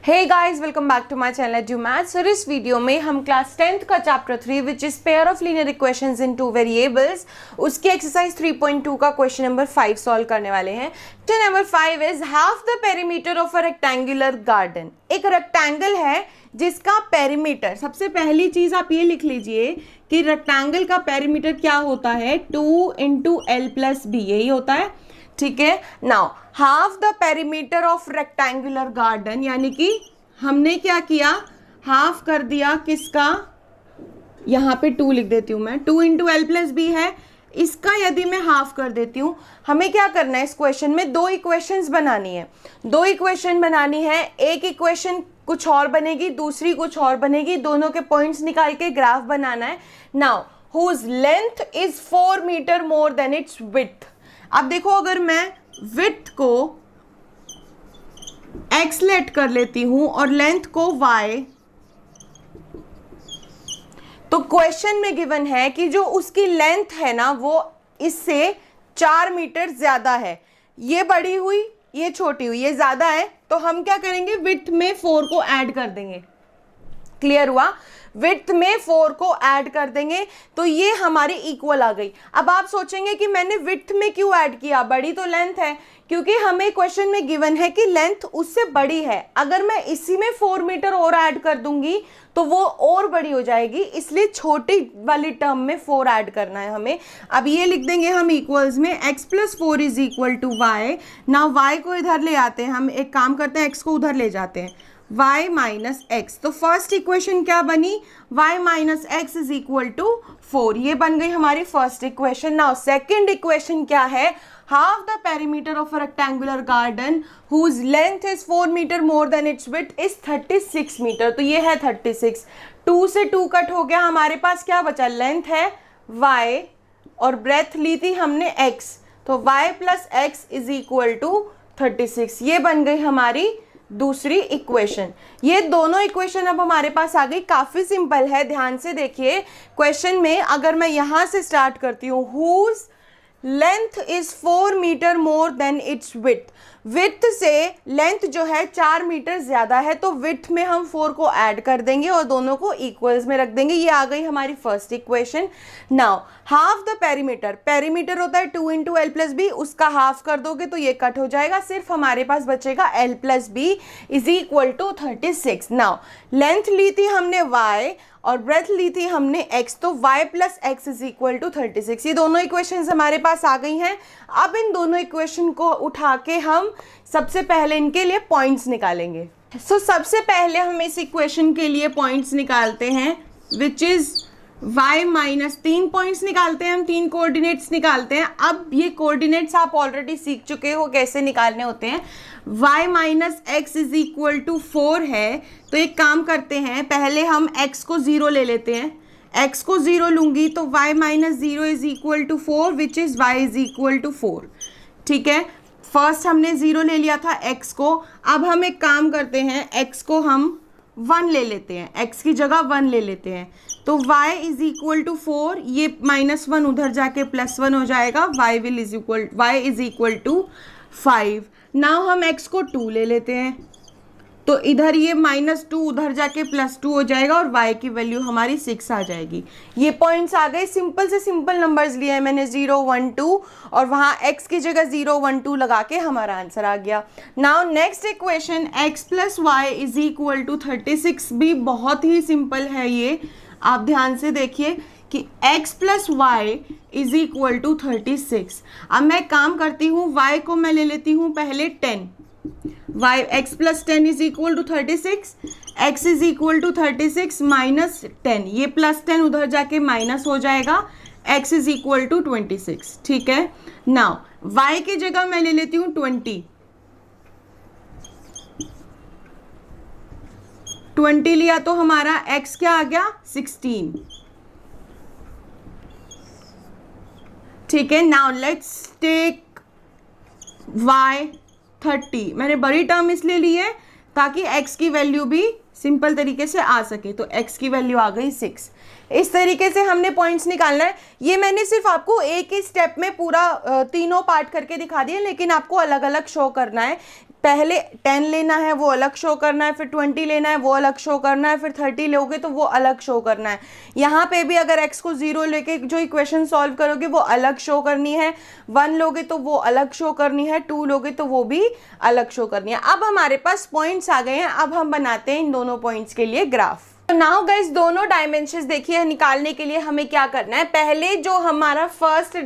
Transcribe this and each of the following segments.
Hey guys, welcome back to my channel Edu Maths. और इस video में हम क्लास 10th का chapter 3 which is pair of linear equations in two variables, उसकी exercise 3.2 का question number 5 solve करने वाले हैं। Question number 5 is half the perimeter of a rectangular garden. एक रेक्टेंगल है जिसका पेरीमीटर, सबसे पहली चीज आप ये लिख लीजिए कि रेक्टेंगल का पेरीमीटर क्या होता है, 2 × L+B, यही होता है। ठीक है, now half the perimeter of rectangular garden, यानी कि हमने क्या किया, हाफ कर दिया किसका, यहाँ पे 2 लिख देती हूँ मैं, 2 × L+B है, इसका यदि मैं हाफ कर देती हूँ, हमें क्या करना है इस क्वेश्चन में, दो इक्वेशंस बनानी है। दो इक्वेशन बनानी है, एक इक्वेशन कुछ और बनेगी, दूसरी कुछ और बनेगी, दोनों के पॉइंट्स निकाल के ग्राफ बनाना है। Now whose length is 4 metre more than its width. अब देखो, अगर मैं विड्थ को x लेट कर लेती हूं और लेंथ को y, तो क्वेश्चन में गिवन है कि जो उसकी लेंथ है ना वो इससे 4 मीटर ज्यादा है। ये बड़ी हुई, ये छोटी हुई, ये ज्यादा है, तो हम क्या करेंगे, विड्थ में 4 को ऐड कर देंगे। क्लियर हुआ, विड्थ में 4 को ऐड कर देंगे तो ये हमारी इक्वल आ गई। अब आप सोचेंगे कि मैंने विड्थ में क्यों ऐड किया, बड़ी तो लेंथ है, क्योंकि हमें क्वेश्चन में गिवन है कि लेंथ उससे बड़ी है। अगर मैं इसी में 4 मीटर और ऐड कर दूंगी तो वो और बड़ी हो जाएगी, इसलिए छोटी वाली टर्म में 4 ऐड करना है हमें। अब ये लिख देंगे हम इक्वल्स में, x + 4 = y। नाउ y को इधर ले आते हैं, हम एक काम करते हैं, x को उधर ले जाते हैं, y - x। तो फर्स्ट इक्वेशन क्या बनी, y - x = 4, ये बन गई हमारी first equation. Now second equation क्या है, half the perimeter of a rectangular garden whose length is 4 metre more than its width is 36 metre. तो ये है 36, 2 से 2 कट हो गया, हमारे पास क्या बचा, लेंथ है y और ब्रेथ ली थी हमने x, तो y + x = 36। ये बन गई हमारी दूसरी इक्वेशन। ये दोनों इक्वेशन अब हमारे पास आ गई, काफी सिंपल है। ध्यान से देखिए क्वेश्चन में, अगर मैं यहां से स्टार्ट करती हूँ, whose length is 4 metre more than its width. Width से लेंथ जो है 4 मीटर ज्यादा है, तो विड्थ में हम 4 को ऐड कर देंगे और दोनों को इक्वल्स में रख देंगे। ये आ गई हमारी first equation. Now half the perimeter, perimeter होता है 2 × L+B, उसका हाफ कर दोगे तो ये कट हो जाएगा, सिर्फ हमारे पास बचेगा L+B = 36। नाउ लेंथ ली थी हमने y और ब्रेथ ली थी हमने x, तो y + x = 36। ये दोनों इक्वेशंस हमारे पास आ गई हैं। अब इन दोनों इक्वेशन को उठा के हम सबसे पहले इनके लिए पॉइंट्स निकालेंगे। सबसे पहले हम इस इक्वेशन के लिए पॉइंट्स निकालते हैं, विच इज y - 3 पॉइंट्स निकालते हैं हम, 3 कोऑर्डिनेट्स निकालते हैं। अब ये कोऑर्डिनेट्स आप ऑलरेडी सीख चुके हो कैसे निकालने होते हैं। y - x = 4 है, तो एक काम करते हैं, पहले हम x को 0 ले लेते हैं। x को 0 लूंगी तो y - 0 = 4, विच इज y = 4। ठीक है, फर्स्ट हमने 0 ले लिया था x को। अब हम एक काम करते हैं, x को हम 1 ले लेते हैं, x की जगह 1 ले लेते हैं, तो y = 4, ये -1 उधर जाके +1 हो जाएगा, y = 5। नाउ हम x को 2 ले लेते हैं, तो इधर ये -2 उधर जाके +2 हो जाएगा और y की वैल्यू हमारी 6 आ जाएगी। ये पॉइंट्स आ गए, सिंपल से सिंपल नंबर्स लिए हैं मैंने, 0, 1, 2, और वहाँ x की जगह 0, 1, 2 लगा के हमारा आंसर आ गया। Now next equation, x + y = 36, भी बहुत ही सिंपल है। ये आप ध्यान से देखिए कि x + y = 36। अब मैं काम करती हूँ, y को मैं ले लेती हूँ पहले 10, x + 10 = 36, x = 36 - 10, ये +10 उधर जाके माइनस हो जाएगा, x = 26। ठीक है, नाउ y की जगह मैं ले लेती हूँ 20 लिया, तो हमारा x क्या आ गया, 16। ठीक है, नाउ लेट्स टेक y 30। मैंने बड़ी टर्म इसलिए ली है ताकि x की वैल्यू भी सिंपल तरीके से आ सके, तो x की वैल्यू आ गई 6। इस तरीके से हमने पॉइंट्स निकालना है। ये मैंने सिर्फ आपको एक ही स्टेप में पूरा तीनों पार्ट करके दिखा दिया, लेकिन आपको अलग अलग शो करना है। पहले 10 लेना है वो अलग शो करना है, फिर 20 लेना है वो अलग शो करना है, फिर 30 लोगे तो वो अलग शो करना है। यहाँ पे भी अगर x को 0 लेके जो इक्वेशन सॉल्व करोगे वो अलग शो करनी है, 1 लोगे तो वो अलग शो करनी है, 2 लोगे तो वो भी अलग शो करनी है। अब हमारे पास पॉइंट्स आ गए हैं, अब हम बनाते हैं इन दोनों पॉइंट्स के लिए ग्राफ। तो नाउ गाइस दोनों डायमेंशंस देखिए, निकालने के लिए हमें क्या करना है, पहले जो हमारा फर्स्ट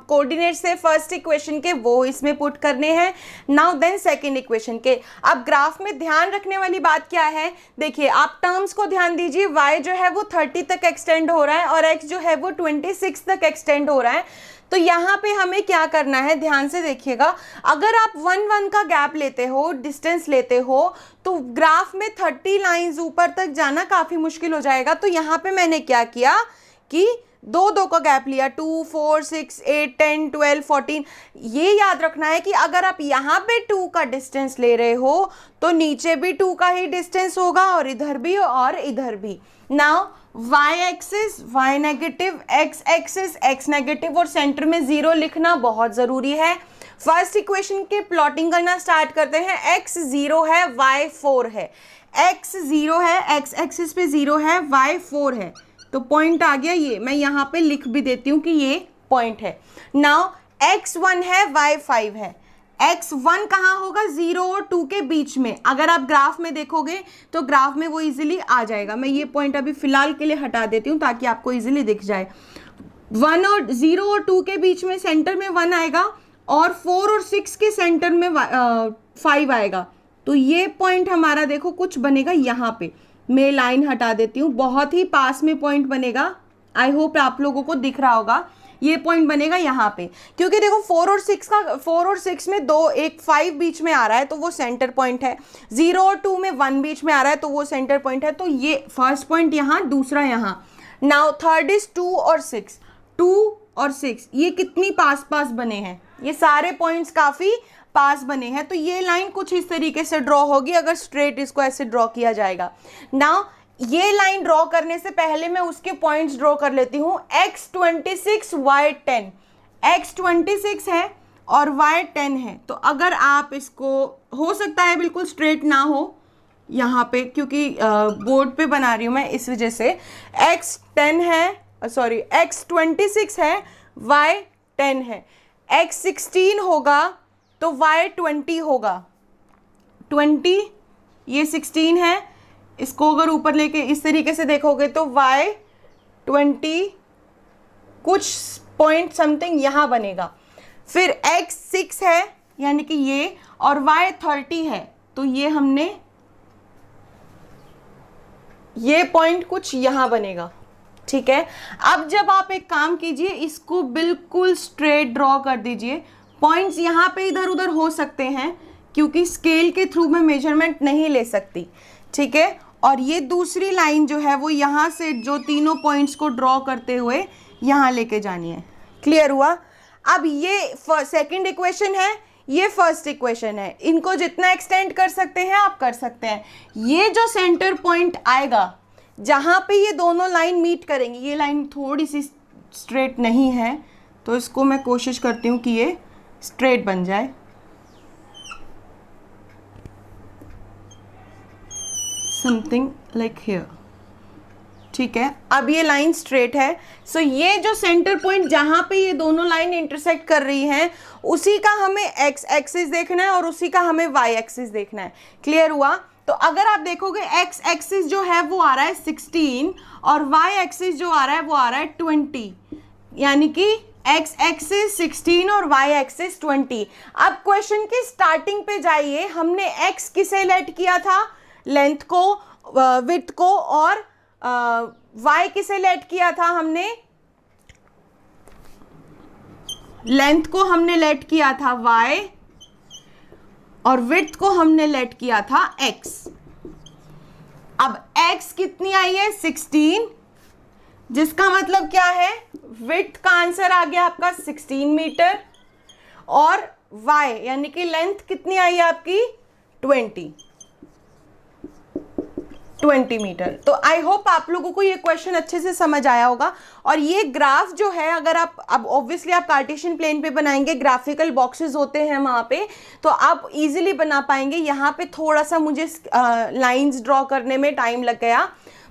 कोऑर्डिनेट्स है फर्स्ट इक्वेशन के वो इसमें पुट करने हैं, नाउ देन सेकंड इक्वेशन के। अब ग्राफ में ध्यान रखने वाली बात क्या है, देखिए आप टर्म्स को ध्यान दीजिए, y जो है वो 30 तक एक्सटेंड हो रहा है और x जो है वो 26 तक एक्सटेंड हो रहा है। तो यहाँ पे हमें क्या करना है, ध्यान से देखिएगा, अगर आप 1 का गैप लेते हो, डिस्टेंस लेते हो, तो ग्राफ में 30 लाइंस ऊपर तक जाना काफ़ी मुश्किल हो जाएगा। तो यहाँ पे मैंने क्या किया कि 2 का गैप लिया, 2, 4, 6, 8, 10, 12, 14। ये याद रखना है कि अगर आप यहाँ पे 2 का डिस्टेंस ले रहे हो तो नीचे भी 2 का ही डिस्टेंस होगा और इधर भी और इधर भी। Now y axis y negative, x axis x negative और सेंटर में 0 लिखना बहुत ज़रूरी है। फर्स्ट इक्वेशन के प्लॉटिंग करना स्टार्ट करते हैं। x 0 है, y 4 है, x 0 है, x एक्सिस पे 0 है, y 4 है, तो पॉइंट आ गया ये। मैं यहाँ पे लिख भी देती हूँ कि ये पॉइंट है। नाउ x 1 है, y 5 है, x1 कहाँ होगा, 0 और 2 के बीच में। अगर आप ग्राफ में देखोगे तो ग्राफ में वो इजीली आ जाएगा। मैं ये पॉइंट अभी फिलहाल के लिए हटा देती हूँ ताकि आपको इजीली दिख जाए। 0 और 2 के बीच में सेंटर में 1 आएगा और 4 और 6 के सेंटर में 5 आएगा। तो ये पॉइंट हमारा देखो कुछ बनेगा यहाँ पे, मैं लाइन हटा देती हूँ, बहुत ही पास में पॉइंट बनेगा। आई होप आप लोगों को दिख रहा होगा, ये पॉइंट बनेगा यहाँ पे, क्योंकि देखो 4 और 6 में 2, एक 5 बीच में आ रहा है तो वो सेंटर पॉइंट है, 0 और 2 में 1 बीच में आ रहा है तो वो सेंटर पॉइंट है। तो ये फर्स्ट पॉइंट यहाँ, दूसरा यहाँ। नाउ थर्ड इज 2 और 6, 2 और 6 ये कितनी पास पास बने हैं, ये सारे पॉइंट्स काफ़ी पास बने हैं। तो ये लाइन कुछ इस तरीके से ड्रॉ होगी अगर स्ट्रेट इसको ऐसे ड्रॉ किया जाएगा। नाउ ये लाइन ड्रॉ करने से पहले मैं उसके पॉइंट्स ड्रॉ कर लेती हूँ। x26 y10, x26 है और y10 है। तो अगर आप इसको, हो सकता है बिल्कुल स्ट्रेट ना हो यहाँ पे क्योंकि बोर्ड पे बना रही हूँ मैं, इस वजह से x10 है, सॉरी x26 है, y10 है, x16 होगा तो y20 होगा, 20 ये 16 है, इसको अगर ऊपर लेके इस तरीके से देखोगे तो y20 कुछ पॉइंट समथिंग यहाँ बनेगा। फिर x6 है यानी कि ये, और y30 है तो ये हमने, ये पॉइंट कुछ यहाँ बनेगा। ठीक है, अब जब आप एक काम कीजिए, इसको बिल्कुल स्ट्रेट ड्रॉ कर दीजिए। पॉइंट्स यहाँ पे इधर उधर हो सकते हैं क्योंकि स्केल के थ्रू मैं मेजरमेंट नहीं ले सकती। ठीक है, और ये दूसरी लाइन जो है वो यहाँ से जो तीनों पॉइंट्स को ड्रॉ करते हुए यहाँ लेके जानी है। क्लियर हुआ? अब ये सेकंड इक्वेशन है, ये फर्स्ट इक्वेशन है, इनको जितना एक्सटेंड कर सकते हैं आप कर सकते हैं। ये जो सेंटर पॉइंट आएगा जहाँ पे ये दोनों लाइन मीट करेंगी, ये लाइन थोड़ी सी स्ट्रेट नहीं है तो इसको मैं कोशिश करती हूँ कि ये स्ट्रेट बन जाए। Something like here. ठीक है, अब ये लाइन स्ट्रेट है। सो ये जो सेंटर पॉइंट जहाँ पे ये दोनों लाइन इंटरसेक्ट कर रही हैं उसी का हमें x एक्सिस देखना है और उसी का हमें y एक्सिस देखना है। क्लियर हुआ? तो अगर आप देखोगे x एक्सिस जो है वो आ रहा है 16 और y एक्सिस जो आ रहा है वो आ रहा है 20, यानी कि x एक्सिस 16 और y एक्सिस 20। अब क्वेश्चन की स्टार्टिंग पे जाइए, हमने x किसे लेट किया था, लेंथ को, विड्थ को, और y किसे लेट किया था हमने, लेंथ को हमने लेट किया था y और विड्थ को हमने लेट किया था x। अब x कितनी आई है 16, जिसका मतलब क्या है, विड्थ का आंसर आ गया आपका 16 मीटर, और y यानी कि लेंथ कितनी आई है आपकी 20। 20 मीटर। तो आई होप आप लोगों को ये क्वेश्चन अच्छे से समझ आया होगा। और ये ग्राफ जो है, अगर आप अब ऑब्वियसली आप कार्टेशियन प्लेन पे बनाएंगे, ग्राफिकल बॉक्सेस होते हैं वहाँ पे, तो आप इजीली बना पाएंगे। यहाँ पे थोड़ा सा मुझे लाइंस ड्रॉ करने में टाइम लग गया,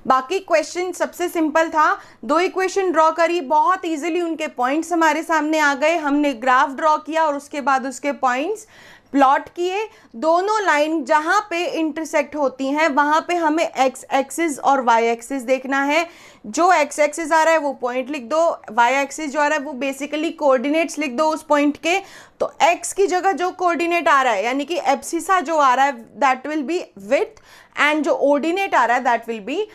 बाकी क्वेश्चन सबसे सिंपल था। 2 इक्वेशन ड्रॉ करी, बहुत इजीली उनके पॉइंट्स हमारे सामने आ गए, हमने ग्राफ ड्रॉ किया और उसके बाद उसके पॉइंट्स प्लॉट किए। दोनों लाइन जहाँ पे इंटरसेक्ट होती हैं वहाँ पे हमें एक्स एक्सिस और वाई एक्सिस देखना है। जो एक्स एक्सिस आ रहा है वो पॉइंट लिख दो, वाई एक्सिस जो आ रहा है वो बेसिकली कोऑर्डिनेट्स लिख दो उस पॉइंट के। तो एक्स की जगह जो कोऑर्डिनेट आ रहा है यानी कि एब्सिसा जो आ रहा है that will be width, and जो ऑर्डिनेट आ रहा है दैट विल बी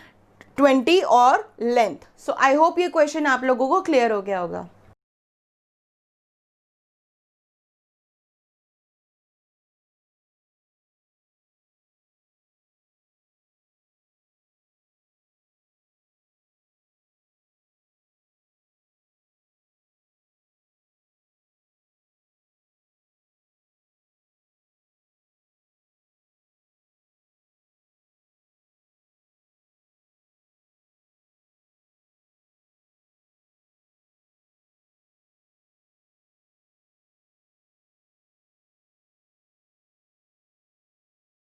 20 और लेंथ। सो आई होप ये क्वेश्चन आप लोगों को क्लियर हो गया होगा।